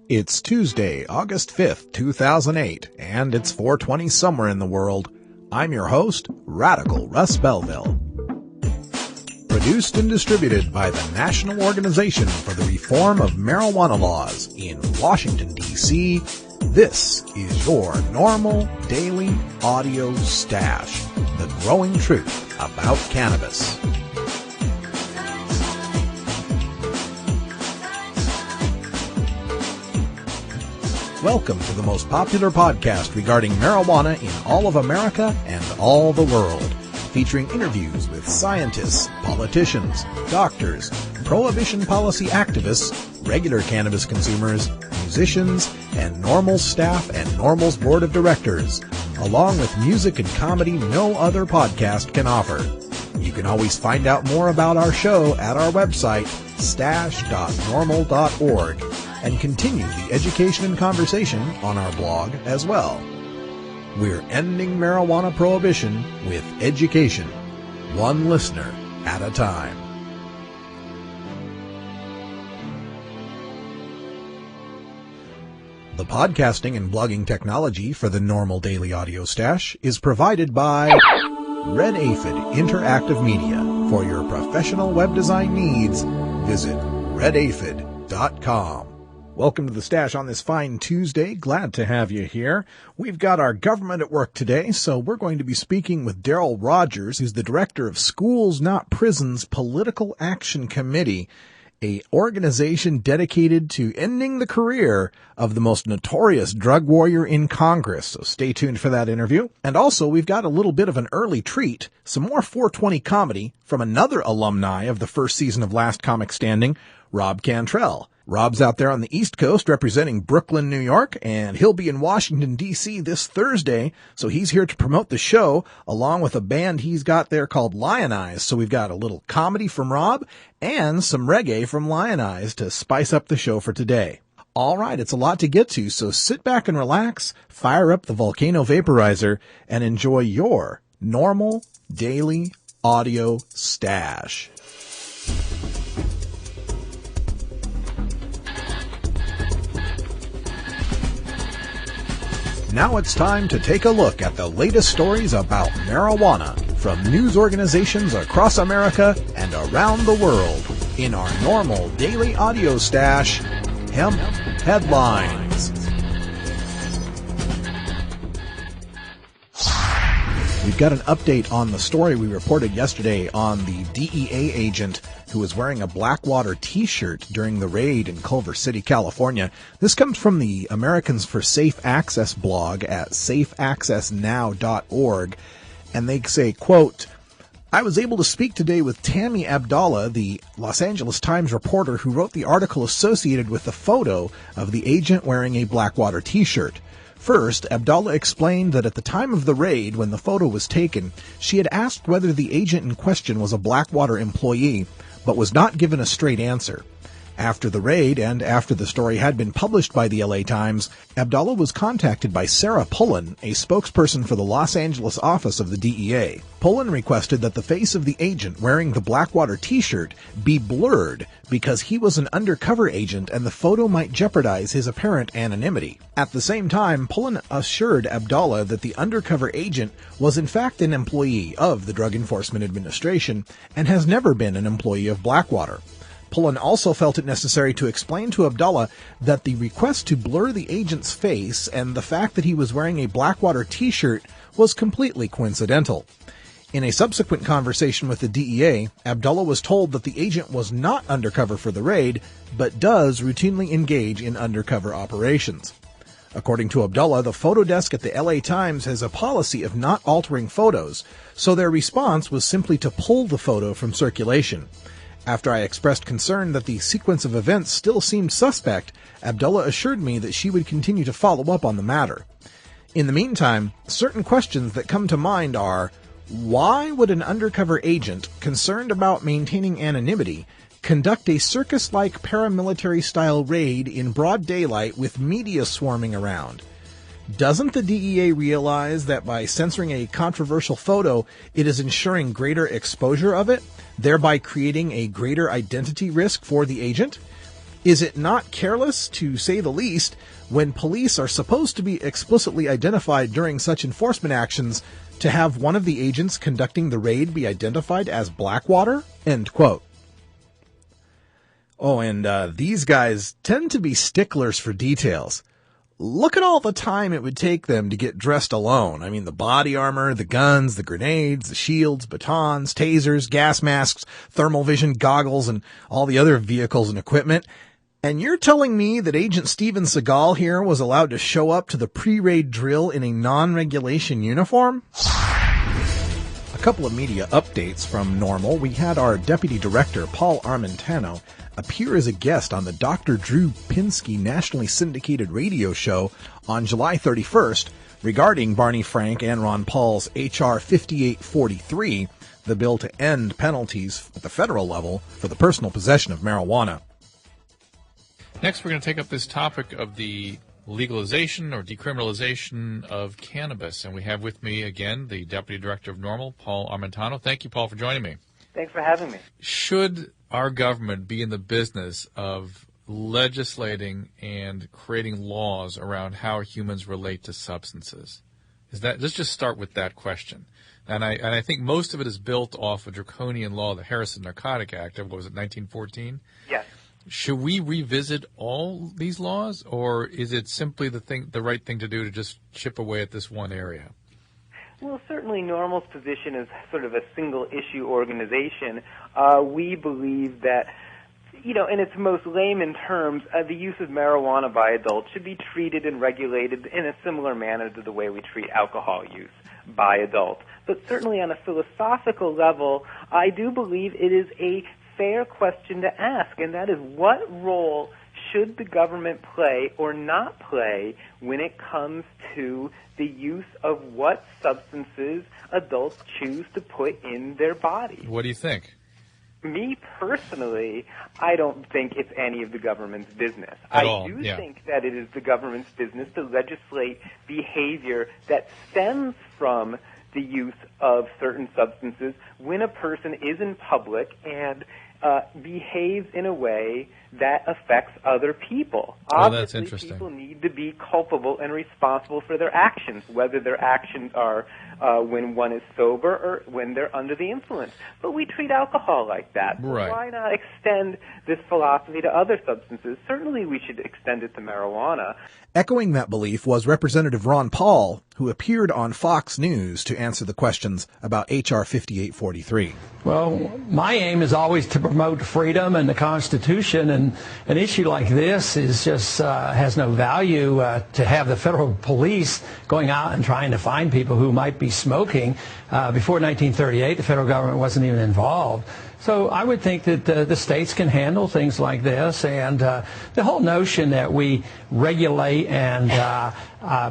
It's Tuesday, August 5th, 2008, and it's 4:20 somewhere in the world. I'm your host, Radical Russ Belville. Produced and distributed by the National Organization for the Reform of Marijuana Laws in Washington, D.C., this is your NORML Daily Audio Stash, the growing truth about cannabis. Welcome to the most popular podcast regarding marijuana in all of America and all the world, featuring interviews with scientists, politicians, doctors, prohibition policy activists, regular cannabis consumers, musicians, and NORML staff and NORML's board of directors, along with music and comedy no other podcast can offer. You can always find out more about our show at our website, stash.norml.org, and continue the education and conversation on our blog as well. We're ending marijuana prohibition with education, one listener at a time. The podcasting and blogging technology for the NORML Daily Audio Stash is provided by Red Aphid Interactive Media. For your professional web design needs, visit redaphid.com. Welcome to the Stash on this fine Tuesday. Glad to have you here. We've got our government at work today, so we're going to be speaking with Daryl Rogers, who's the director of Schools Not Prisons Political Action Committee, a organization dedicated to ending the career of the most notorious drug warrior in Congress. So stay tuned for that interview. And also, we've got a little bit of an early treat, some more 420 comedy from another alumni of the first season of Last Comic Standing, Rob Cantrell. Rob's out there on the East Coast representing Brooklyn, New York, and he'll be in Washington, D.C. this Thursday, so he's here to promote the show along with a band he's got there called Lion Eyes. So we've got a little comedy from Rob and some reggae from Lion Eyes to spice up the show for today. All right, it's a lot to get to, so sit back and relax, fire up the volcano vaporizer, and enjoy your NORML Daily Audio Stash. Now it's time to take a look at the latest stories about marijuana from news organizations across America and around the world in our NORML Daily Audio Stash, Hemp Headlines. We've got an update on the story we reported yesterday on the DEA agent who was wearing a Blackwater t-shirt during the raid in Culver City, California. This comes from the Americans for Safe Access blog at safeaccessnow.org, and they say, quote, "I was able to speak today with Tammy Abdallah, the Los Angeles Times reporter who wrote the article associated with the photo of the agent wearing a Blackwater t-shirt. First, Abdallah explained that at the time of the raid, when the photo was taken, she had asked whether the agent in question was a Blackwater employee, but was not given a straight answer. After the raid, and after the story had been published by the LA Times, Abdallah was contacted by Sarah Pullen, a spokesperson for the Los Angeles office of the DEA. Pullen requested that the face of the agent wearing the Blackwater t-shirt be blurred because he was an undercover agent and the photo might jeopardize his apparent anonymity. At the same time, Pullen assured Abdallah that the undercover agent was in fact an employee of the Drug Enforcement Administration and has never been an employee of Blackwater. Pullen also felt it necessary to explain to Abdallah that the request to blur the agent's face and the fact that he was wearing a Blackwater t-shirt was completely coincidental. In a subsequent conversation with the DEA, Abdallah was told that the agent was not undercover for the raid, but does routinely engage in undercover operations. According to Abdallah, the photo desk at the LA Times has a policy of not altering photos, so their response was simply to pull the photo from circulation. After I expressed concern that the sequence of events still seemed suspect, Abdallah assured me that she would continue to follow up on the matter. In the meantime, certain questions that come to mind are, why would an undercover agent, concerned about maintaining anonymity, conduct a circus-like paramilitary-style raid in broad daylight with media swarming around? Doesn't the DEA realize that by censoring a controversial photo, it is ensuring greater exposure of it, thereby creating a greater identity risk for the agent? Is it not careless, to say the least, when police are supposed to be explicitly identified during such enforcement actions, to have one of the agents conducting the raid be identified as Blackwater? End quote. Oh, and these guys tend to be sticklers for details. Look at all the time it would take them to get dressed alone. I mean, the body armor, the guns, the grenades, the shields, batons, tasers, gas masks, thermal vision goggles, and all the other vehicles and equipment. And you're telling me that Agent Steven Seagal here was allowed to show up to the pre-raid drill in a non-regulation uniform? A couple of media updates from NORML. We had our Deputy Director, Paul Armentano, appear as a guest on the Dr. Drew Pinsky nationally syndicated radio show on July 31st regarding Barney Frank and Ron Paul's H.R. 5843, the bill to end penalties at the federal level for the personal possession of marijuana. Next, we're going to take up this topic of the legalization or decriminalization of cannabis. And we have with me again the Deputy Director of NORML, Paul Armentano. Thank you, Paul, for joining me. Thanks for having me. Should our government be in the business of legislating and creating laws around how humans relate to substances? Let's just start with that question. And I think most of it is built off a draconian law, the Harrison Narcotic Act of, what was it, 1914? Yes. Should we revisit all these laws, or is it simply the right thing to do to just chip away at this one area? Well, certainly NORML's position is sort of a single-issue organization. We believe that, in its most layman terms, the use of marijuana by adults should be treated and regulated in a similar manner to the way we treat alcohol use by adults. But certainly on a philosophical level, I do believe it is a fair question to ask, and that is, what role should the government play or not play when it comes to the use of what substances adults choose to put in their body? What do you think? Me personally, I don't think it's any of the government's business. At I all, do yeah. think that it is the government's business to legislate behavior that stems from the use of certain substances when a person is in public and behaves in a way that affects other people. Oh, that's Obviously, interesting. people need to be culpable and responsible for their actions, whether their actions are when one is sober or when they're under the influence. But we treat alcohol like that. Right. Why not extend this philosophy to other substances? Certainly we should extend it to marijuana. Echoing that belief was Representative Ron Paul, who appeared on Fox News to answer the questions about H.R. 5843. Well, my aim is always to promote freedom and the Constitution, and an issue like this is just has no value to have the federal police going out and trying to find people who might be smoking. Before 1938, the federal government wasn't even involved. So I would think that the states can handle things like this, and the whole notion that we regulate and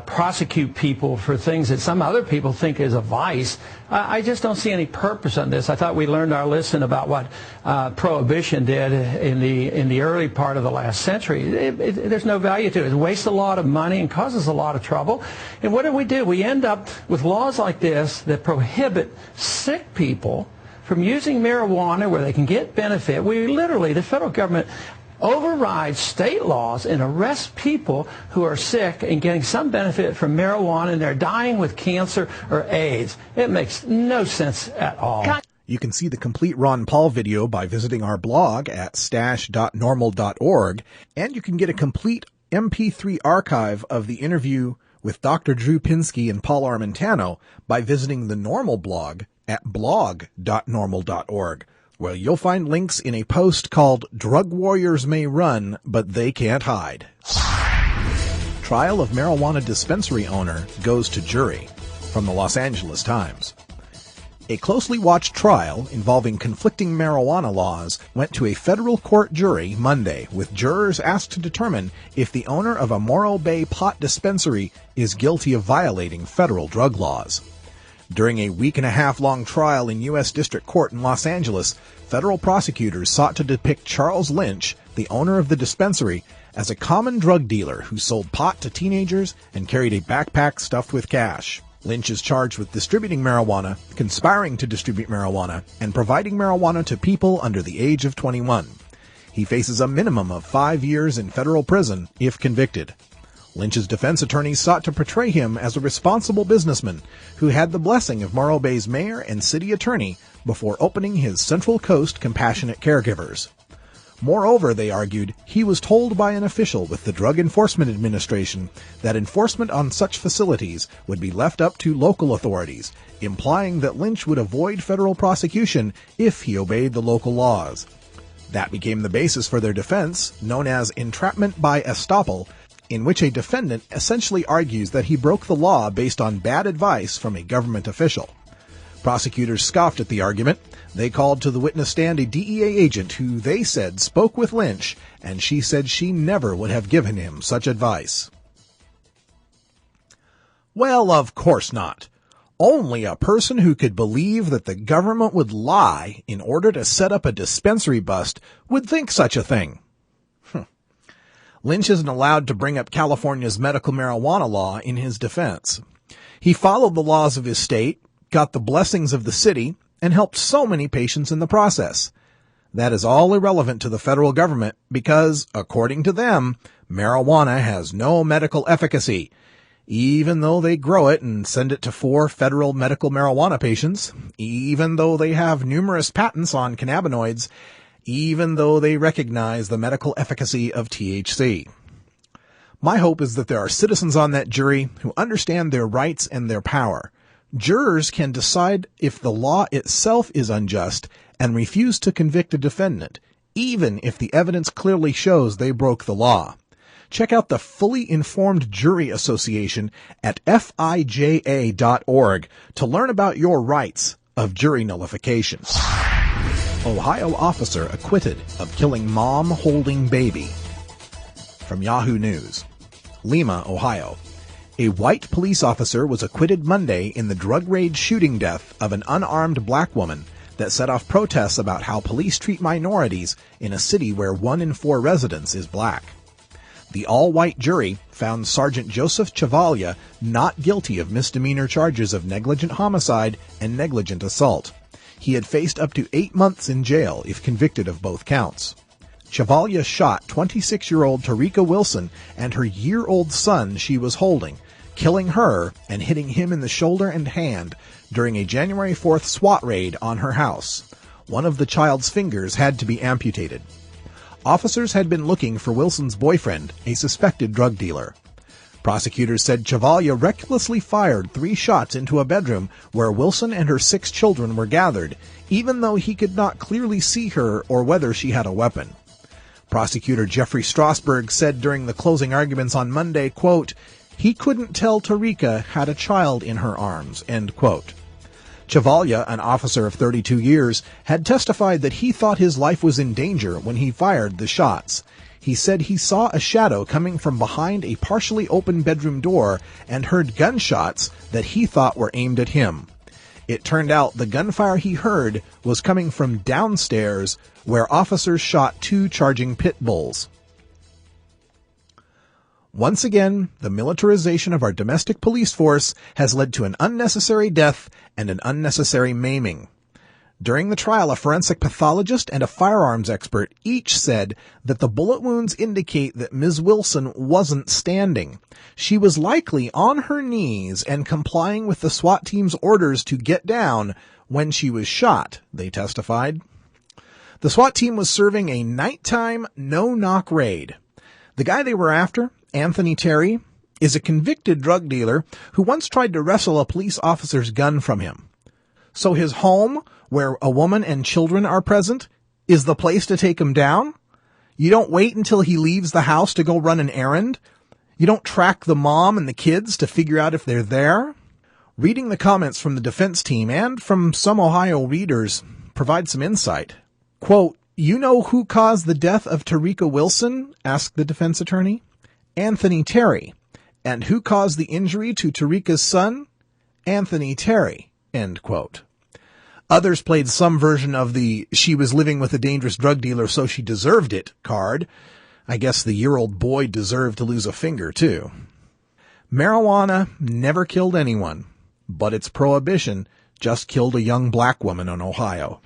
prosecute people for things that some other people think is a vice, I just don't see any purpose on this. I thought we learned our lesson about what Prohibition did in the early part of the last century. There's no value to it. It wastes a lot of money and causes a lot of trouble. And what do? We end up with laws like this that prohibit sick people from using marijuana where they can get benefit. We literally, the federal government overrides state laws and arrests people who are sick and getting some benefit from marijuana, and they're dying with cancer or AIDS. It makes no sense at all. You can see the complete Ron Paul video by visiting our blog at stash.normal.org, and you can get a complete MP3 archive of the interview with Dr. Drew Pinsky and Paul Armentano by visiting the NORML blog at blog.normal.org, where you'll find links in a post called Drug Warriors May Run, But They Can't Hide. Trial of marijuana dispensary owner goes to jury, from the Los Angeles Times. A closely watched trial involving conflicting marijuana laws went to a federal court jury Monday, with jurors asked to determine if the owner of a Morro Bay pot dispensary is guilty of violating federal drug laws. During a week-and-a-half-long trial in U.S. District Court in Los Angeles, federal prosecutors sought to depict Charles Lynch, the owner of the dispensary, as a common drug dealer who sold pot to teenagers and carried a backpack stuffed with cash. Lynch is charged with distributing marijuana, conspiring to distribute marijuana, and providing marijuana to people under the age of 21. He faces a minimum of 5 years in federal prison if convicted. Lynch's defense attorneys sought to portray him as a responsible businessman who had the blessing of Morro Bay's mayor and city attorney before opening his Central Coast Compassionate Caregivers. Moreover, they argued, he was told by an official with the Drug Enforcement Administration that enforcement on such facilities would be left up to local authorities, implying that Lynch would avoid federal prosecution if he obeyed the local laws. That became the basis for their defense, known as entrapment by estoppel, in which a defendant essentially argues that he broke the law based on bad advice from a government official. Prosecutors scoffed at the argument. They called to the witness stand a DEA agent who they said spoke with Lynch, and she said she never would have given him such advice. Well, of course not. Only a person who could believe that the government would lie in order to set up a dispensary bust would think such a thing. Lynch isn't allowed to bring up California's medical marijuana law in his defense. He followed the laws of his state, got the blessings of the city, and helped so many patients in the process. That is all irrelevant to the federal government because, according to them, marijuana has no medical efficacy, even though they grow it and send it to 4 federal medical marijuana patients, even though they have numerous patents on cannabinoids, even though they recognize the medical efficacy of THC. My hope is that there are citizens on that jury who understand their rights and their power. Jurors can decide if the law itself is unjust and refuse to convict a defendant, even if the evidence clearly shows they broke the law. Check out the Fully Informed Jury Association at fija.org to learn about your rights of jury nullification. Ohio officer acquitted of killing mom holding baby. From Yahoo News. Lima, Ohio. A white police officer was acquitted Monday in the drug raid shooting death of an unarmed black woman that set off protests about how police treat minorities in a city where 1 in 4 residents is black. The all-white jury found Sergeant Joseph Chavalia not guilty of misdemeanor charges of negligent homicide and negligent assault. He had faced up to 8 months in jail if convicted of both counts. Chavalia shot 26-year-old Tarika Wilson and her year-old son she was holding, killing her and hitting him in the shoulder and hand during a January 4th SWAT raid on her house. One of the child's fingers had to be amputated. Officers had been looking for Wilson's boyfriend, a suspected drug dealer. Prosecutors said Chavalia recklessly fired 3 shots into a bedroom where Wilson and her 6 children were gathered, even though he could not clearly see her or whether she had a weapon. Prosecutor Jeffrey Strasberg said during the closing arguments on Monday, quote, "He couldn't tell Tarika had a child in her arms," end quote. Chavalia, an officer of 32 years, had testified that he thought his life was in danger when he fired the shots. He said he saw a shadow coming from behind a partially open bedroom door and heard gunshots that he thought were aimed at him. It turned out the gunfire he heard was coming from downstairs, where officers shot 2 charging pit bulls. Once again, the militarization of our domestic police force has led to an unnecessary death and an unnecessary maiming. During the trial, a forensic pathologist and a firearms expert each said that the bullet wounds indicate that Ms. Wilson wasn't standing. She was likely on her knees and complying with the SWAT team's orders to get down when she was shot, they testified. The SWAT team was serving a nighttime no-knock raid. The guy they were after, Anthony Terry, is a convicted drug dealer who once tried to wrestle a police officer's gun from him. So his home, where a woman and children are present, is the place to take him down? You don't wait until he leaves the house to go run an errand? You don't track the mom and the kids to figure out if they're there? Reading the comments from the defense team and from some Ohio readers provides some insight. Quote, "You know who caused the death of Tarika Wilson?" asked the defense attorney. "Anthony Terry." "And who caused the injury to Tarika's son?" "Anthony Terry." End quote. Others played some version of the "she was living with a dangerous drug dealer so she deserved it" card. I guess the year-old boy deserved to lose a finger, too. Marijuana never killed anyone, but its prohibition just killed a young black woman in Ohio.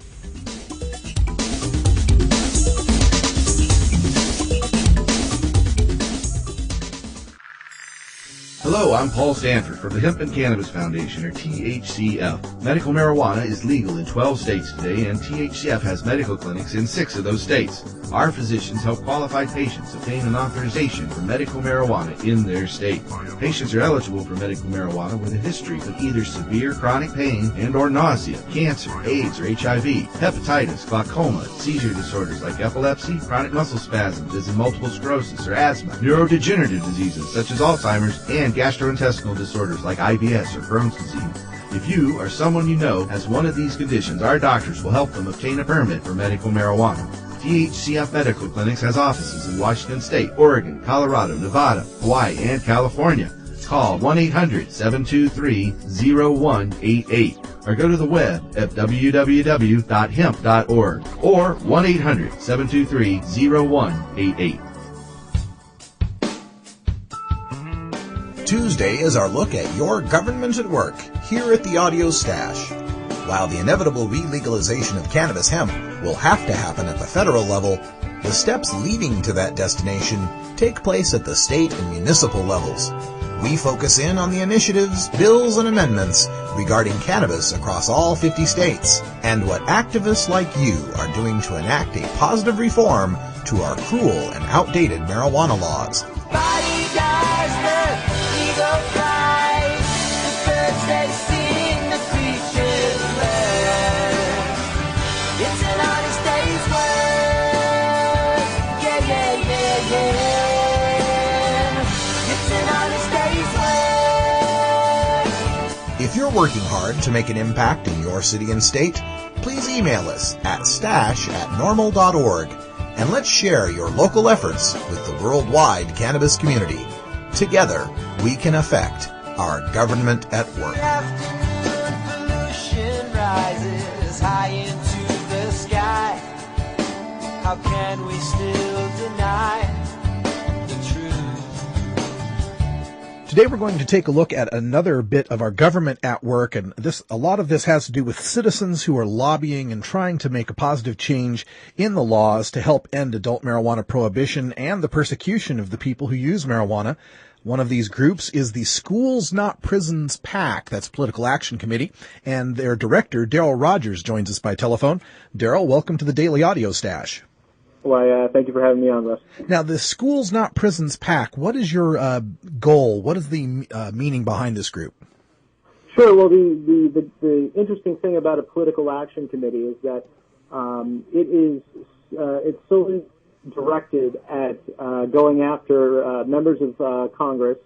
Hello, I'm Paul Stanford from the Hemp and Cannabis Foundation, or THCF. Medical marijuana is legal in 12 states today, and THCF has medical clinics in 6 of those states. Our physicians help qualified patients obtain an authorization for medical marijuana in their state. Patients are eligible for medical marijuana with a history of either severe chronic pain and or nausea, cancer, AIDS or HIV, hepatitis, glaucoma, seizure disorders like epilepsy, chronic muscle spasms as in multiple sclerosis or asthma, neurodegenerative diseases such as Alzheimer's, and gastrointestinal disorders like IBS or Crohn's disease. If you or someone you know has one of these conditions, our doctors will help them obtain a permit for medical marijuana. THCF Medical Clinics has offices in Washington State, Oregon, Colorado, Nevada, Hawaii, and California. Call 1-800-723-0188 or go to the web at www.hemp.org or 1-800-723-0188. Tuesday is our look at your government at work here at the Audio Stash. While the inevitable re-legalization of cannabis hemp will have to happen at the federal level, the steps leading to that destination take place at the state and municipal levels. We focus in on the initiatives, bills, and amendments regarding cannabis across all 50 states and what activists like you are doing to enact a positive reform to our cruel and outdated marijuana laws. If you're working hard to make an impact in your city and state, please email us at stash@normal.org and let's share your local efforts with the worldwide cannabis community. Together, we can affect our government at work. Afternoon pollution rises high into the sky. How can we still deny the truth? Today we're going to take a look at another bit of our government at work, and a lot of this has to do with citizens who are lobbying and trying to make a positive change in the laws to help end adult marijuana prohibition and the persecution of the people who use marijuana. One of these groups is the Schools Not Prisons PAC, that's Political Action Committee, and their director, Daryl Rogers, joins us by telephone. Daryl, welcome to the Daily Audio Stash. Why, thank you for having me on, Russ. Now, the Schools Not Prisons PAC, what is your goal? What is the meaning behind this group? Sure. Well, the interesting thing about a political action committee is that it's solely directed at going after members of Congress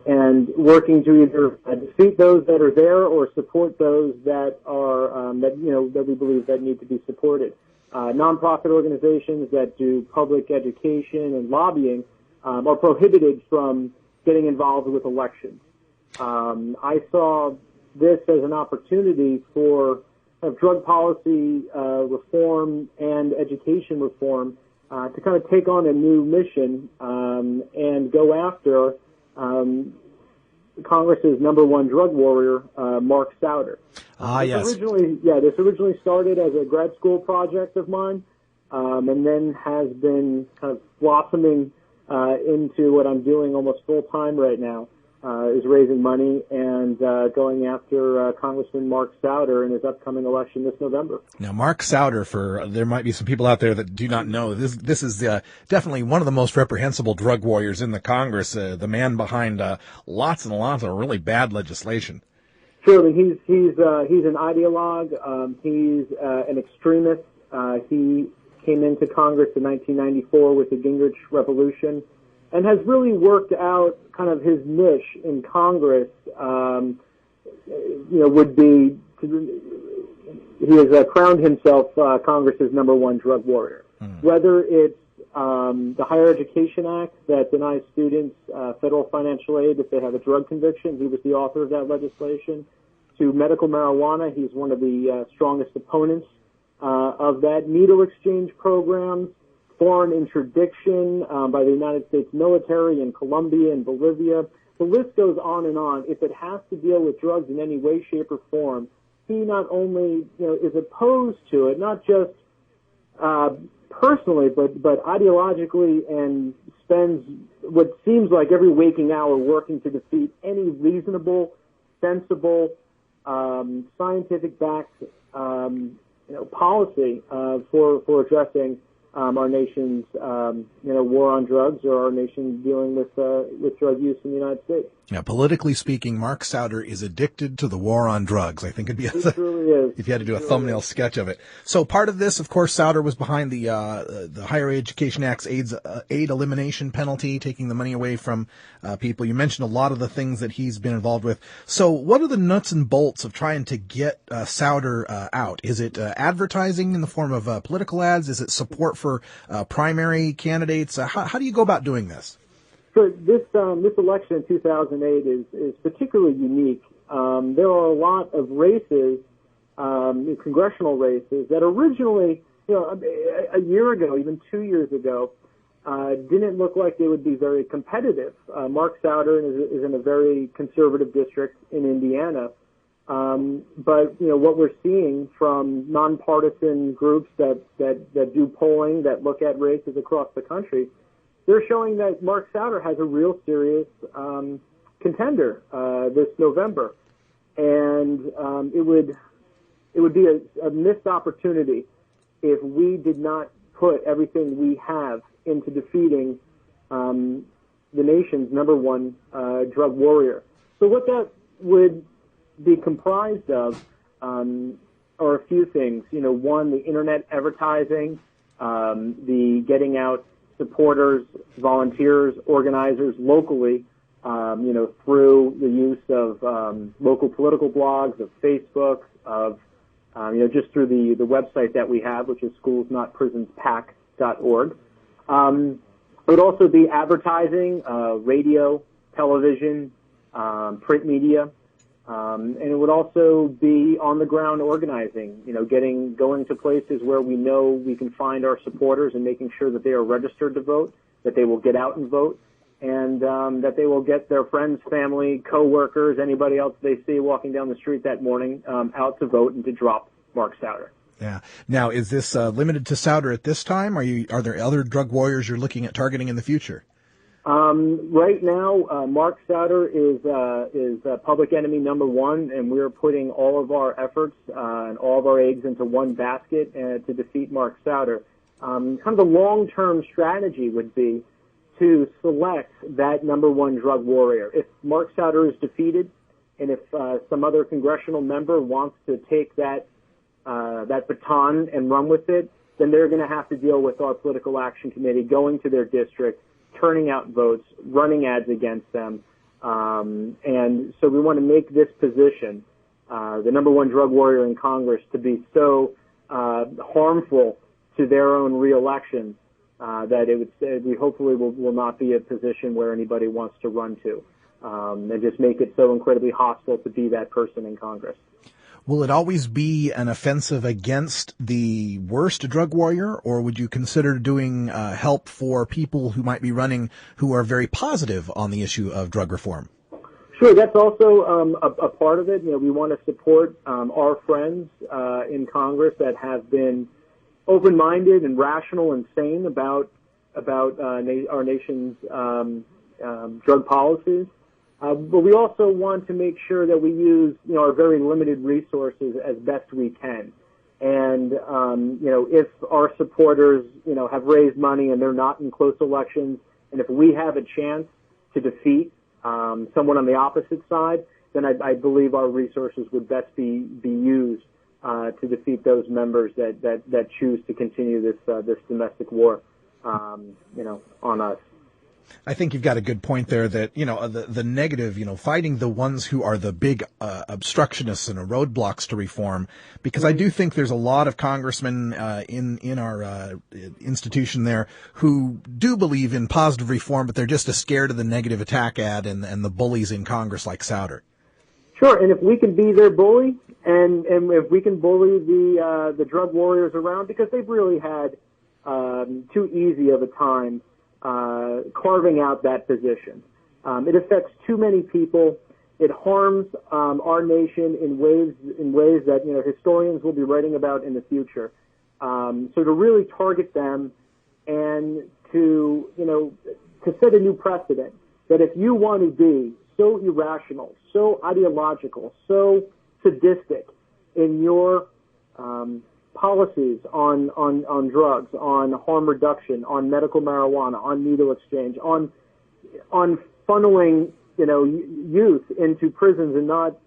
and working to either defeat those that are there or support those that are that we believe that need to be supported. Nonprofit organizations that do public education and lobbying are prohibited from getting involved with elections. I saw this as an opportunity for drug policy reform and education reform to kind of take on a new mission and go after Congress's number one drug warrior, Mark Souder. Yes. This originally started as a grad school project of mine, and then has been kind of blossoming into what I'm doing almost full time right now. Is raising money and going after Congressman Mark Souder in his upcoming election this November. Now, Mark Souder, there might be some people out there that do not know, this is definitely one of the most reprehensible drug warriors in the Congress, the man behind lots and lots of really bad legislation. Surely, he's an ideologue. He's an extremist. He came into Congress in 1994 with the Gingrich Revolution, and has really worked out kind of his niche in Congress. Would be he has crowned himself Congress's number one drug warrior. Whether it's the Higher Education Act that denies students federal financial aid if they have a drug conviction, he was the author of that legislation. To medical marijuana, he's one of the strongest opponents of that. Needle exchange programs, foreign interdiction by the United States military in Colombia and Bolivia. The list goes on and on. If it has to deal with drugs in any way, shape, or form, he not only is opposed to it, not just personally, but ideologically and spends what seems like every waking hour working to defeat any reasonable, sensible, scientific-backed, policy for addressing our nation's, war on drugs, or our nation dealing with drug use in the United States. Yeah, politically speaking, Mark Souder is addicted to the war on drugs. I think it'd be It truly is. if you had to do a thumbnail sketch of it. So part of this, of course, Souder was behind the Higher Education Act's aid elimination penalty, taking the money away from people. You mentioned a lot of the things that he's been involved with. So what are the nuts and bolts of trying to get Souder out? Is it advertising in the form of political ads? Is it support for primary candidates? How do you go about doing this? So this election in 2008 is particularly unique. There are a lot of races, congressional races, that originally, a year ago, even 2 years ago, didn't look like they would be very competitive. Mark Souder is in a very conservative district in Indiana. But what we're seeing from nonpartisan groups that do polling, that look at races across the country, they're showing that Mark Souder has a real serious contender this November, and it would be a missed opportunity if we did not put everything we have into defeating the nation's number one drug warrior. So what that would be comprised of are a few things. One, the internet advertising, the getting out supporters, volunteers, organizers locally, through the use of local political blogs, of Facebook, of just through the website that we have, which is schoolsnotprisonspac.org. It would also be advertising, radio, television, print media. And it would also be on-the-ground organizing, going to places where we know we can find our supporters and making sure that they are registered to vote, that they will get out and vote, and that they will get their friends, family, coworkers, anybody else they see walking down the street that morning out to vote and to drop Mark Souder. Yeah. Now, is this limited to Souder at this time? Are there other drug warriors you're looking at targeting in the future? Right now, Mark Souder is public enemy number one, and we're putting all of our efforts and all of our eggs into one basket to defeat Mark Souder. Kind of the long-term strategy would be to select that number one drug warrior. If Mark Souder is defeated, and if some other congressional member wants to take that baton and run with it, then they're going to have to deal with our political action committee going to their district, turning out votes, running ads against them. And so we want to make this position, the number one drug warrior in Congress, to be so harmful to their own reelection that we hopefully will not be a position where anybody wants to run to, and just make it so incredibly hostile to be that person in Congress. Will it always be an offensive against the worst drug warrior, or would you consider doing help for people who might be running who are very positive on the issue of drug reform? Sure, that's also a part of it. We want to support our friends in Congress that have been open-minded and rational and sane about our nation's drug policies. But we also want to make sure that we use, our very limited resources as best we can. And, if our supporters, have raised money and they're not in close elections, and if we have a chance to defeat someone on the opposite side, then I believe our resources would best be used to defeat those members that choose to continue this domestic war, on us. I think you've got a good point there that, the negative, fighting the ones who are the big obstructionists and roadblocks to reform, because I do think there's a lot of congressmen in our institution there who do believe in positive reform, but they're just as scared of the negative attack ad and the bullies in Congress like Souder. Sure, and if we can be their bully, and if we can bully the drug warriors around, because they've really had too easy of a time carving out that position. It affects too many people. It harms our nation in ways that historians will be writing about in the future. So to really target them and to to set a new precedent that if you want to be so irrational, so ideological, so sadistic in your policies on drugs, on harm reduction, on medical marijuana, on needle exchange, on funneling youth into prisons and not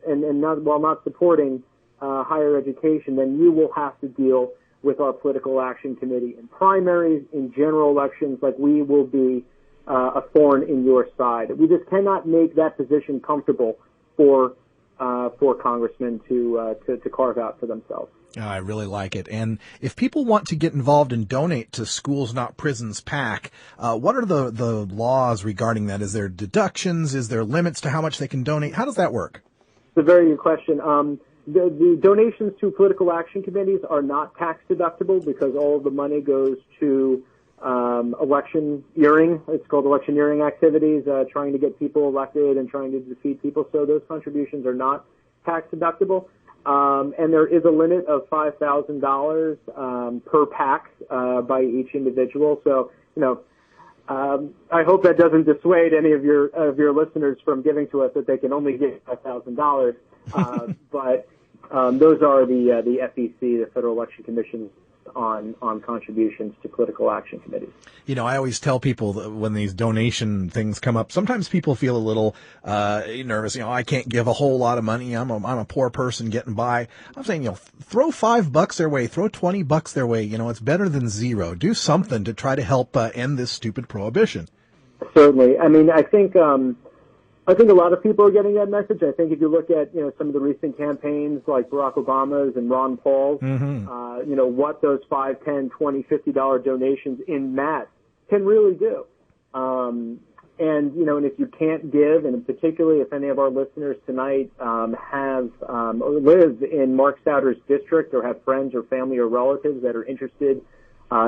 while not supporting higher education, then you will have to deal with our political action committee in primaries, in general elections. Like, we will be a thorn in your side. We just cannot make that position comfortable for congressmen to carve out for themselves. I really like it. And if people want to get involved and donate to Schools Not Prisons PAC, what are the laws regarding that? Is there deductions? Is there limits to how much they can donate? How does that work? It's a very good question. The donations to political action committees are not tax deductible because all of the money goes to electioneering. It's called electioneering activities, trying to get people elected and trying to defeat people. So those contributions are not tax deductible. And there is a limit of $5,000 per PAC by each individual. So, I hope that doesn't dissuade any of your listeners from giving to us that they can only give $5,000. But those are the FEC, the Federal Election Commission, on contributions to political action committees. I always tell people that when these donation things come up, sometimes people feel a little nervous. I can't give a whole lot of money. I'm a poor person getting by. I'm saying, throw $5 their way, throw $20 their way. It's better than zero. Do something to try to help end this stupid prohibition. Certainly. I mean, I think a lot of people are getting that message. I think if you look at, some of the recent campaigns like Barack Obama's and Ron Paul's, what those $5, $10, $20, $50 donations in mass can really do. And if you can't give, and particularly if any of our listeners tonight have or live in Mark Souder's district or have friends or family or relatives that are interested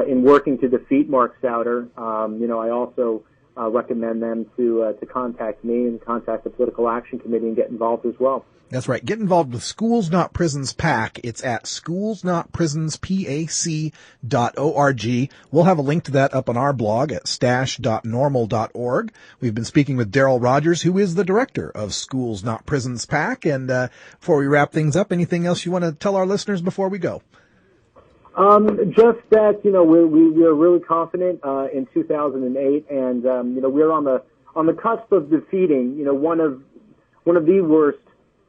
in working to defeat Mark Souder, I also recommend them to contact me and contact the Political Action Committee and get involved as well. That's right. Get involved with Schools Not Prisons PAC. It's at schoolsnotprisonspac.org. We'll have a link to that up on our blog at stash.normal.org. We've been speaking with Daryl Rogers, who is the director of Schools Not Prisons PAC. And before we wrap things up, anything else you want to tell our listeners before we go? Just that, we are really confident in 2008, and we're on the cusp of defeating one of the worst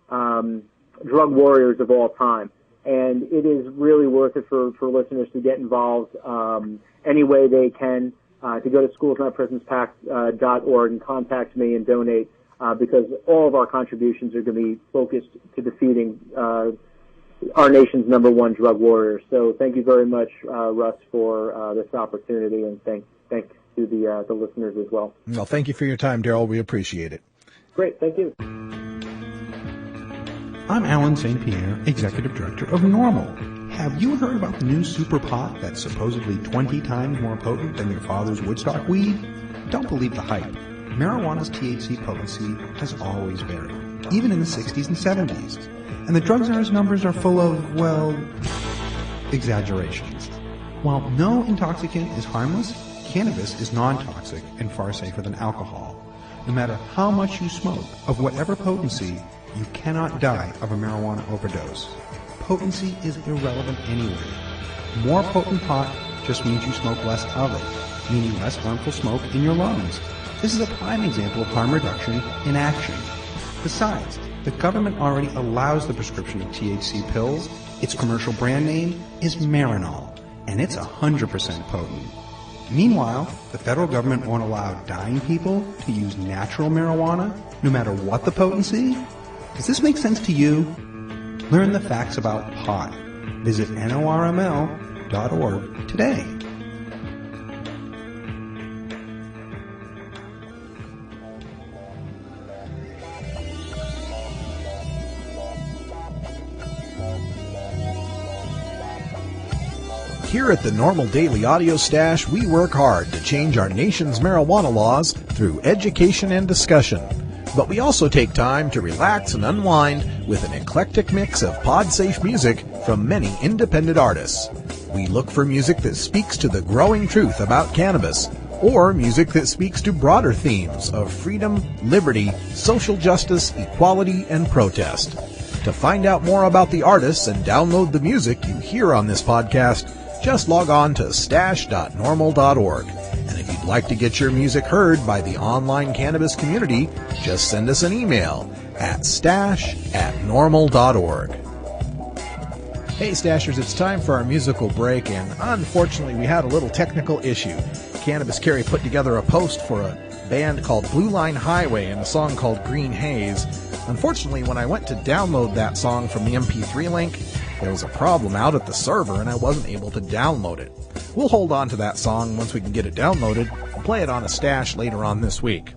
drug warriors of all time, and it is really worth it for listeners to get involved any way they can, to go to schoolsnotprisonspac.org and contact me and donate, because all of our contributions are going to be focused to defeating our nation's #1 drug warrior. So thank you very much, Russ, for this opportunity, and thanks to the listeners as well. Well, thank you for your time, Daryl. We appreciate it. Great, thank you. I'm Alan St. Pierre, Executive Director of NORML. Have you heard about the new super pot that's supposedly 20 times more potent than your father's Woodstock weed? Don't believe the hype. Marijuana's THC potency has always varied, even in the 60s and 70s. And the drug czar's numbers are full of, well, exaggerations. While no intoxicant is harmless, cannabis is non-toxic and far safer than alcohol. No matter how much you smoke, of whatever potency, you cannot die of a marijuana overdose. Potency is irrelevant anyway. More potent pot just means you smoke less of it, meaning less harmful smoke in your lungs. This is a prime example of harm reduction in action. Besides, the government already allows the prescription of THC pills. Its commercial brand name is Marinol, and it's 100% potent. Meanwhile, the federal government won't allow dying people to use natural marijuana, no matter what the potency? Does this make sense to you? Learn the facts about pot. Visit NORML.org today. Here at the NORML Daily Audio Stash, we work hard to change our nation's marijuana laws through education and discussion. But we also take time to relax and unwind with an eclectic mix of pod-safe music from many independent artists. We look for music that speaks to the growing truth about cannabis, or music that speaks to broader themes of freedom, liberty, social justice, equality, and protest. To find out more about the artists and download the music you hear on this podcast, just log on to stash.normal.org. And if you'd like to get your music heard by the online cannabis community, just send us an email at stash@normal.org. Hey Stashers, it's time for our musical break, and unfortunately we had a little technical issue. Cannabis Carry put together a post for a band called Blue Line Highway and a song called Green Haze. Unfortunately, when I went to download that song from the MP3 link, there was a problem out at the server and I wasn't able to download it. We'll hold on to that song once we can get it downloaded and play it on a stash later on this week.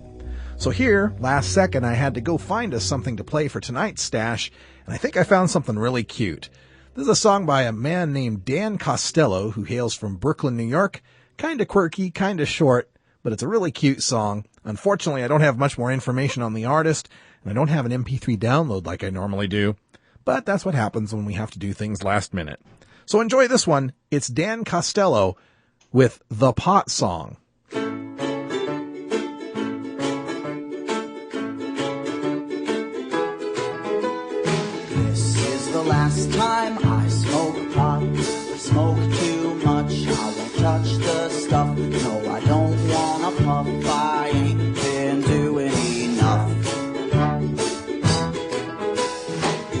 So here, last second, I had to go find us something to play for tonight's stash, and I think I found something really cute. This is a song by a man named Dan Costello, who hails from Brooklyn, New York. Kinda quirky, kinda short, but it's a really cute song. Unfortunately, I don't have much more information on the artist, and I don't have an MP3 download like I normally do. But that's what happens when we have to do things last minute. So enjoy this one. It's Dan Costello with The Pot Song. This is the last time I smoke pot. I smoke too much. I won't touch the stuff. No, I don't wanna puff. I ain't been doing enough.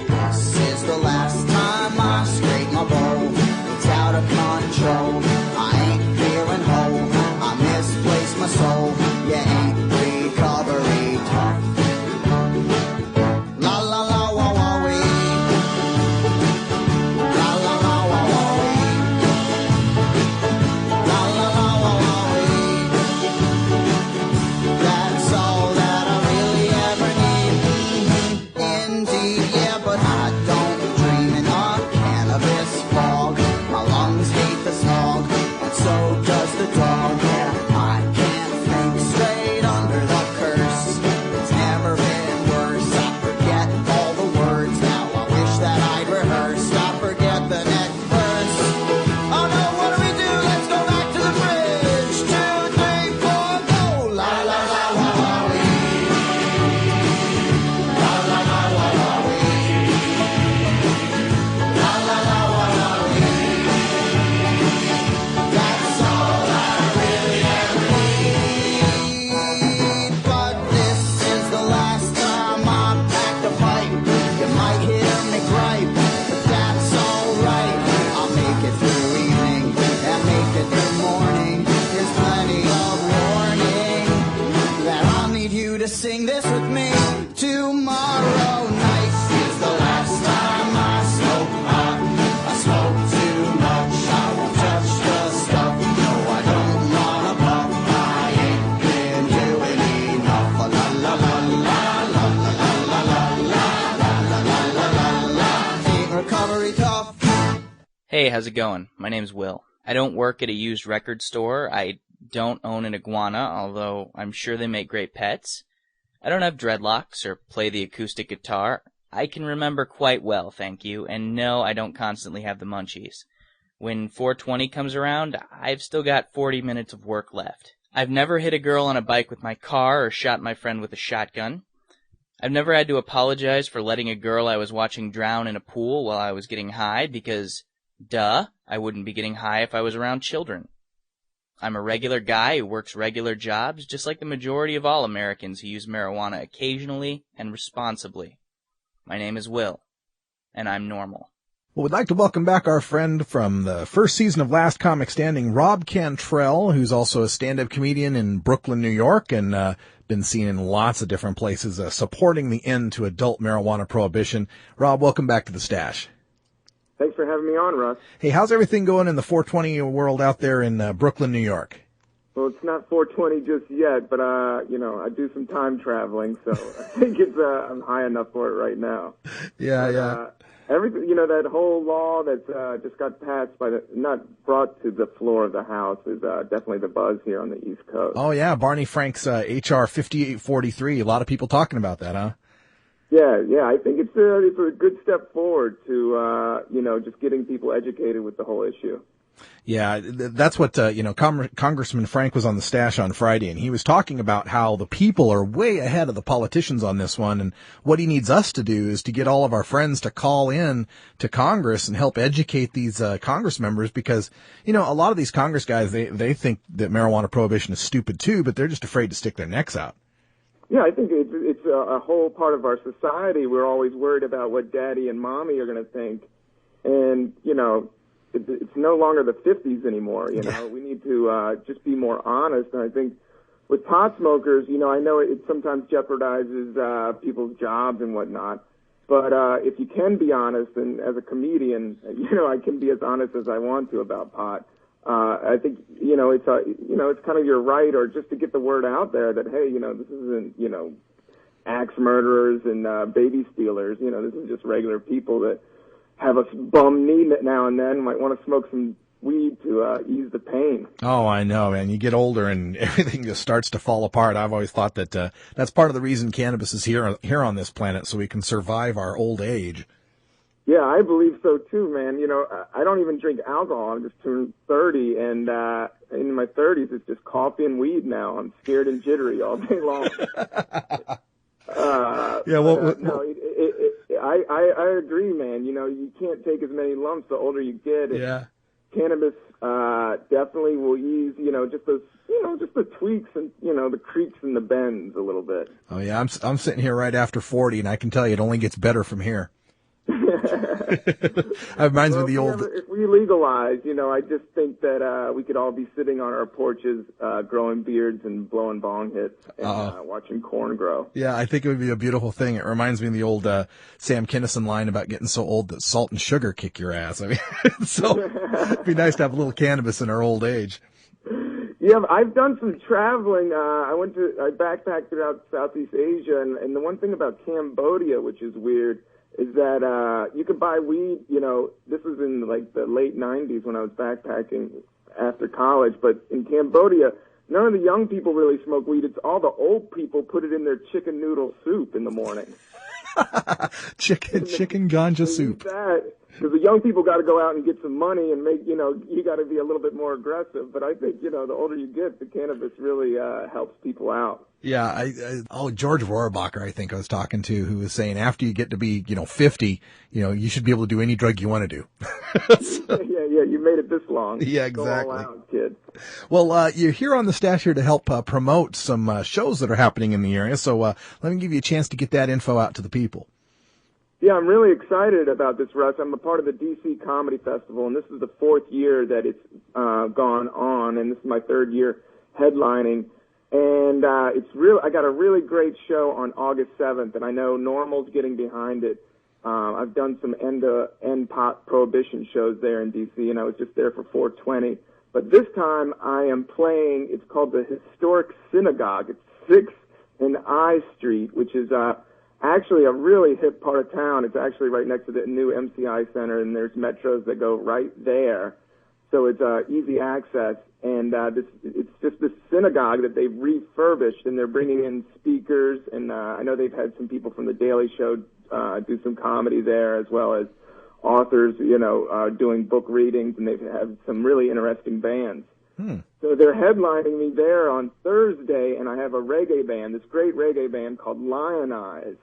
This is the last time I scrape my bowl. It's out of control. I ain't feeling whole. I misplaced my soul. You ain't recovery tough. La la la wah wah wee. La la la wah wah wee. La la la wah wah wee. That's all that I really ever need. Indeed, yeah, but I don't dream in a cannabis fog. My lungs hate the smog, and so does the dog. Yeah, I can't think straight under the curse. It's never been worse. I forget all the words now. I wish that I'd rehearsed. I forget the next verse. Oh no, what do we do? Let's go back to the bridge. 2, 3, 4, go. La la la wah wah wee. La la la wah wah wee. La la la wah wah wee. That's all that I really ever need. But this is the last time I pack the pipe. You might hear me gripe, but that's alright. I'll make it through evening and make it through morning. There's plenty of warning that I'll need you to sing this with me. Tomorrow night is the last time I smoke pot. I smoke too much. I won't touch the stuff. No, I don't wanna puff. I ain't been doing enough. La la la la la la la la la la la la la. Ain't recovery tough. Hey, how's it going? My name's Will. I don't work at a used record store. I don't own an iguana, although I'm sure they make great pets. I don't have dreadlocks or play the acoustic guitar. I can remember quite well, thank you, and no, I don't constantly have the munchies. When 420 comes around, I've still got 40 minutes of work left. I've never hit a girl on a bike with my car or shot my friend with a shotgun. I've never had to apologize for letting a girl I was watching drown in a pool while I was getting high because, duh, I wouldn't be getting high if I was around children. I'm a regular guy who works regular jobs, just like the majority of all Americans who use marijuana occasionally and responsibly. My name is Will, and I'm normal. Well, we'd like to welcome back our friend from the first season of Last Comic Standing, Rob Cantrell, who's also a stand-up comedian in Brooklyn, New York, and been seen in lots of different places supporting the end to adult marijuana prohibition. Rob, welcome back to the Stash. Thanks for having me on, Russ. Hey, how's everything going in the 420 world out there in Brooklyn, New York? Well, it's not 420 just yet, but, I do some time traveling, so I think I'm high enough for it right now. Yeah. Everything, that whole law that just got passed not brought to the floor of the House is definitely the buzz here on the East Coast. Oh, yeah, Barney Frank's H.R. 5843. A lot of people talking about that, huh? Yeah, I think it's a good step forward to, just getting people educated with the whole issue. Yeah, that's what, Congressman Frank was on the Stash on Friday, and he was talking about how the people are way ahead of the politicians on this one, and what he needs us to do is to get all of our friends to call in to Congress and help educate these Congress members, because, a lot of these Congress guys, they think that marijuana prohibition is stupid too, but they're just afraid to stick their necks out. Yeah, I think it's a whole part of our society. We're always worried about what daddy and mommy are going to think, and, it's no longer the 50s anymore, We need to just be more honest. And I think with pot smokers, I know it sometimes jeopardizes people's jobs and whatnot. But if you can be honest, and as a comedian, I can be as honest as I want to about pot. I think it's kind of your right, or just to get the word out there that, hey, this isn't axe murderers and baby stealers. This is just regular people that have a bum knee now and then, might want to smoke some weed to ease the pain. Oh, I know, man. You get older and everything just starts to fall apart. I've always thought that that's part of the reason cannabis is here on this planet, so we can survive our old age. Yeah, I believe so too, man. I don't even drink alcohol. I'm just turned 30, and in my 30s, it's just coffee and weed now. I'm scared and jittery all day long. I agree, man. You can't take as many lumps the older you get. Yeah. Cannabis definitely will ease, just those, just the tweaks and, the creaks and the bends a little bit. Oh yeah, I'm sitting here right after 40, and I can tell you it only gets better from here. That reminds me of the old. If we legalize, I just think that we could all be sitting on our porches, growing beards and blowing bong hits and watching corn grow. Yeah, I think it would be a beautiful thing. It reminds me of the old Sam Kinison line about getting so old that salt and sugar kick your ass. I mean, it'd be nice to have a little cannabis in our old age. Yeah, I've done some traveling. I backpacked throughout Southeast Asia, and the one thing about Cambodia, which is weird, is that you could buy weed, this was in the late 90s when I was backpacking after college, but in Cambodia, none of the young people really smoke weed. It's all the old people put it in their chicken noodle soup in the morning. chicken ganja soup. Because the young people got to go out and get some money and make, you got to be a little bit more aggressive. But I think, the older you get, the cannabis really helps people out. Yeah, George Rohrabacher, I think I was talking to, who was saying after you get to be, 50, you should be able to do any drug you want to do. Yeah, you made it this long. Yeah, exactly. Go all out, kid. Well, you're here on the Stash here to help promote some shows that are happening in the area. So let me give you a chance to get that info out to the people. Yeah, I'm really excited about this, Russ. I'm a part of the D.C. Comedy Festival, and this is the 4th year that it's gone on, and this is my 3rd year headlining. And I got a really great show on August 7th, and I know NORML's getting behind it. I've done some end pot prohibition shows there in D.C., and I was just there for 420. But this time I am playing, it's called the Historic Synagogue. It's 6th and I Street, which is actually a really hip part of town. It's actually right next to the new MCI Center, and there's metros that go right there. So it's easy access, and it's just this synagogue that they've refurbished, and they're bringing in speakers, and I know they've had some people from The Daily Show do some comedy there, as well as authors, doing book readings, and they've had some really interesting bands. So they're headlining me there on Thursday, and I have a reggae band, this great reggae band called Lionize.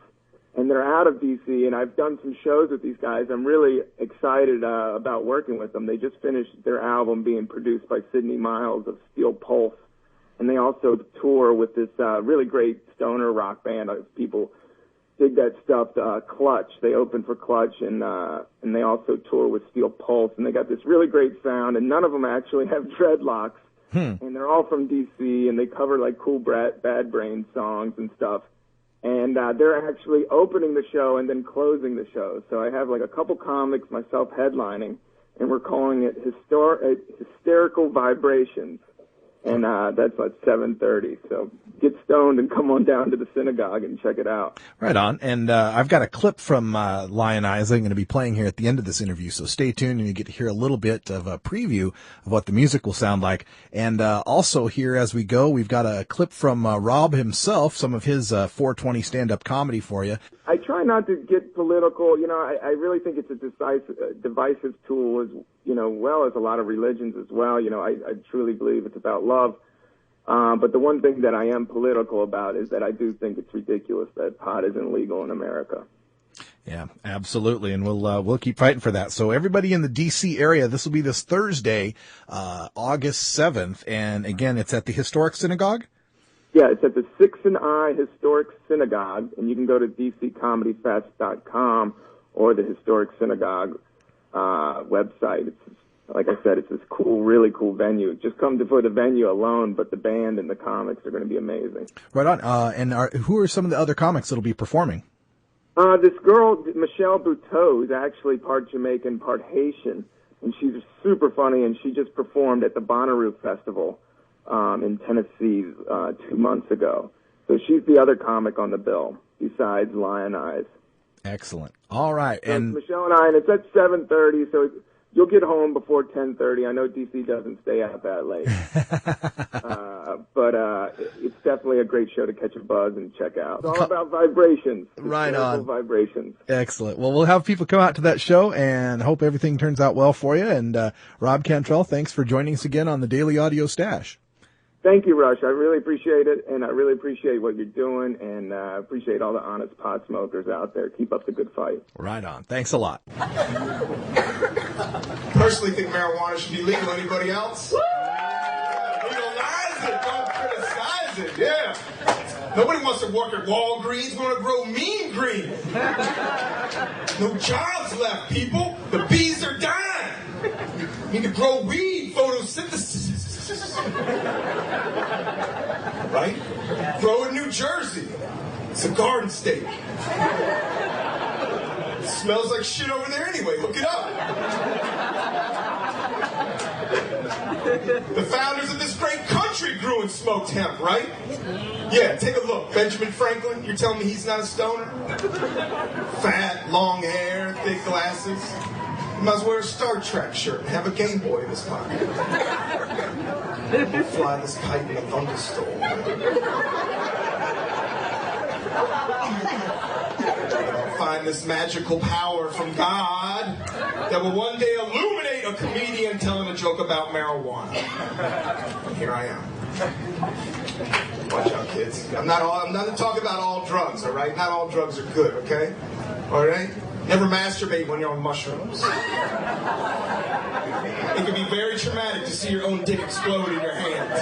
And they're out of D.C., and I've done some shows with these guys. I'm really excited about working with them. They just finished their album being produced by Sidney Miles of Steel Pulse, and they also tour with this really great stoner rock band. People dig that stuff, Clutch. They open for Clutch, and they also tour with Steel Pulse, and they got this really great sound, and none of them actually have dreadlocks, and they're all from D.C., and they cover, Cool Bad Brain songs and stuff. And they're actually opening the show and then closing the show. So I have a couple comics, myself headlining, and we're calling it Hysterical Vibrations. And that's at 7:30. So get stoned and come on down to the synagogue and check it out. Right on. And I've got a clip from Lionize I'm going to be playing here at the end of this interview. So stay tuned and you get to hear a little bit of a preview of what the music will sound like. And also here as we go, we've got a clip from Rob himself, some of his 420 stand-up comedy for you. I try not to get political. I really think it's a divisive tool well as a lot of religions as well. I truly believe it's about love. But the one thing that I am political about is that I do think it's ridiculous that pot isn't legal in America. Yeah, absolutely, and we'll keep fighting for that. So everybody in the D.C. area, this will be this Thursday, August 7th, and again, it's at the Historic Synagogue? Yeah, it's at the 6 and I Historic Synagogue, and you can go to dccomedyfest.com or the Historic Synagogue website. It's, like I said, it's this cool, really cool venue. Just come for the venue alone, but the band and the comics are going to be amazing. Right on. And who are some of the other comics that will be performing? This girl, Michelle Buteau, is actually part Jamaican, part Haitian, and she's super funny, and she just performed at the Bonnaroo Festival in Tennessee 2 months ago. So she's the other comic on the bill, besides Lion Eyes. Excellent. All right. So and Michelle and I, and it's at 7:30, so you'll get home before 10:30. I know D.C. doesn't stay out that late. But it's definitely a great show to catch a buzz and check out. It's all about vibrations. Right on. Vibrations. Excellent. Well, we'll have people come out to that show and hope everything turns out well for you. And Rob Cantrell, thanks for joining us again on the Daily Audio Stash. Thank you, Rush. I really appreciate it, and I really appreciate what you're doing, and I appreciate all the honest pot smokers out there. Keep up the good fight. Right on. Thanks a lot. Personally think marijuana should be legal. Anybody else? Legalize it. Don't criticize it. Yeah. Nobody wants to work at Walgreens. We want to grow mean green. No jobs left, people. The bees are dying. Need to grow weed, photosynthesis. Right? Grow in New Jersey. It's a garden state. It smells like shit over there anyway. Look it up. The founders of this great country grew and smoked hemp, right? Yeah, take a look. Benjamin Franklin, you're telling me he's not a stoner? Fat, long hair, thick glasses. You might as well wear a Star Trek shirt and have a Game Boy in his pocket. Fly this kite in a thunderstorm. Find this magical power from God that will one day illuminate a comedian telling a joke about marijuana. And here I am. Watch out, kids. I'm not talking about all drugs, all right? Not all drugs are good, okay? All right? Never masturbate when you're on mushrooms. It can be very traumatic to see your own dick explode in your hand.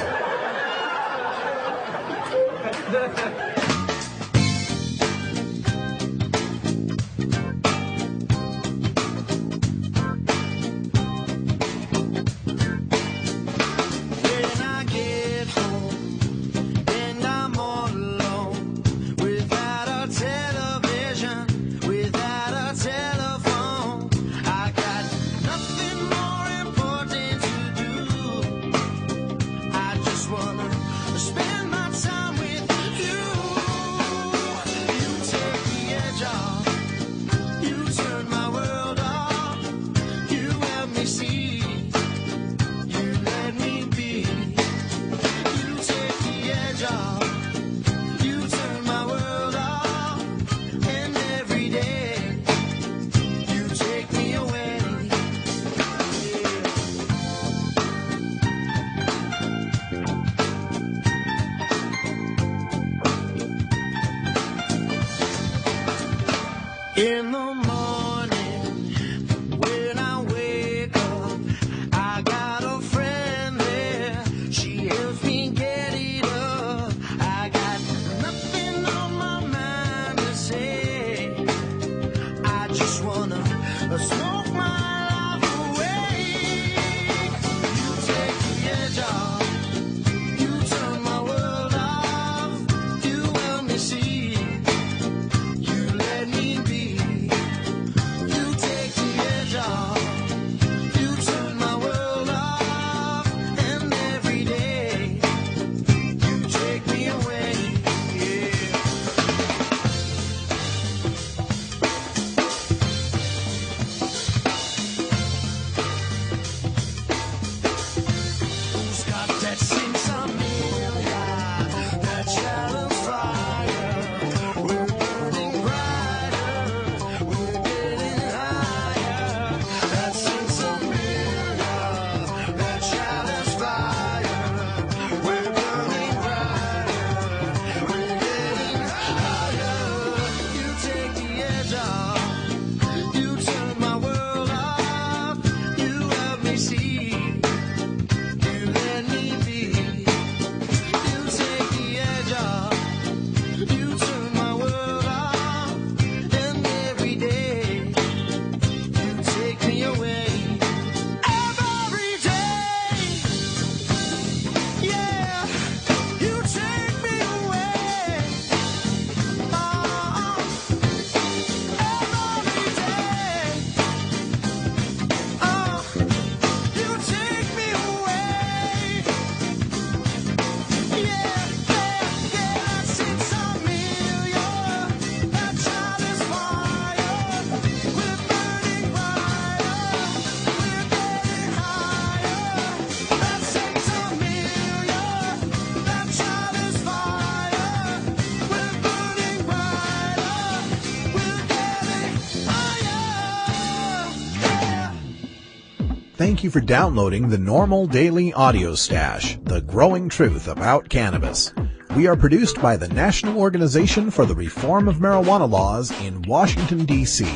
Spend my time with you. thank you for downloading the NORML Daily Audio Stash, the growing truth about cannabis. We are produced by the National Organization for the Reform of Marijuana Laws in Washington, D.C.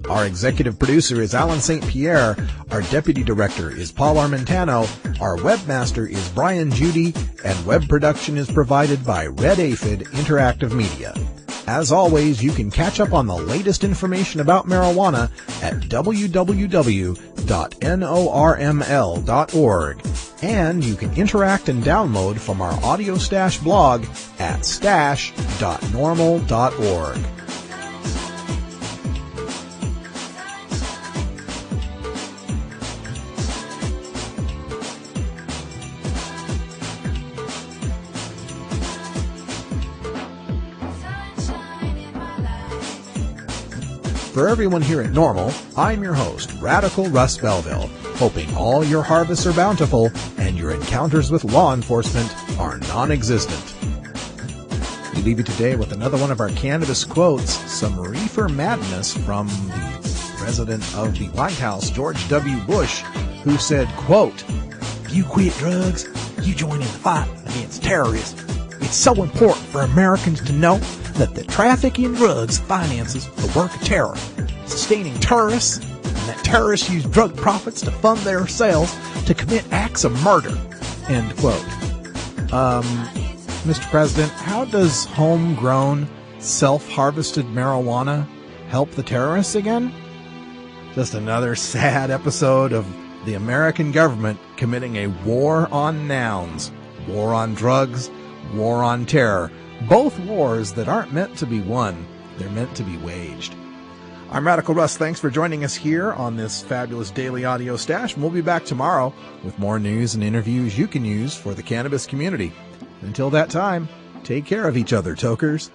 Our executive producer is Alan St. Pierre. Our deputy director is Paul Armentano. Our webmaster is Brian Judy. And web production is provided by Red Aphid Interactive Media. As always, you can catch up on the latest information about marijuana at www.norml.org. And you can interact and download from our Audio Stash blog at stash.norml.org. For everyone here at NORML, I'm your host, Radical Russ Belville, hoping all your harvests are bountiful and your encounters with law enforcement are non-existent. We leave you today with another one of our cannabis quotes, some reefer madness from the President of the White House, George W. Bush, who said, quote, "If you quit drugs, you join in the fight against terrorists. It's so important for Americans to know that the trafficking in drugs finances the work of terror, sustaining terrorists, and that terrorists use drug profits to fund their sales to commit acts of murder." End quote. Mr. President, how does homegrown, self-harvested marijuana help the terrorists again? Just another sad episode of the American government committing a war on nouns, war on drugs, war on terror. Both wars that aren't meant to be won, they're meant to be waged. I'm Radical Russ. Thanks for joining us here on this fabulous daily audio stash. And we'll be back tomorrow with more news and interviews you can use for the cannabis community. Until that time, take care of each other, tokers.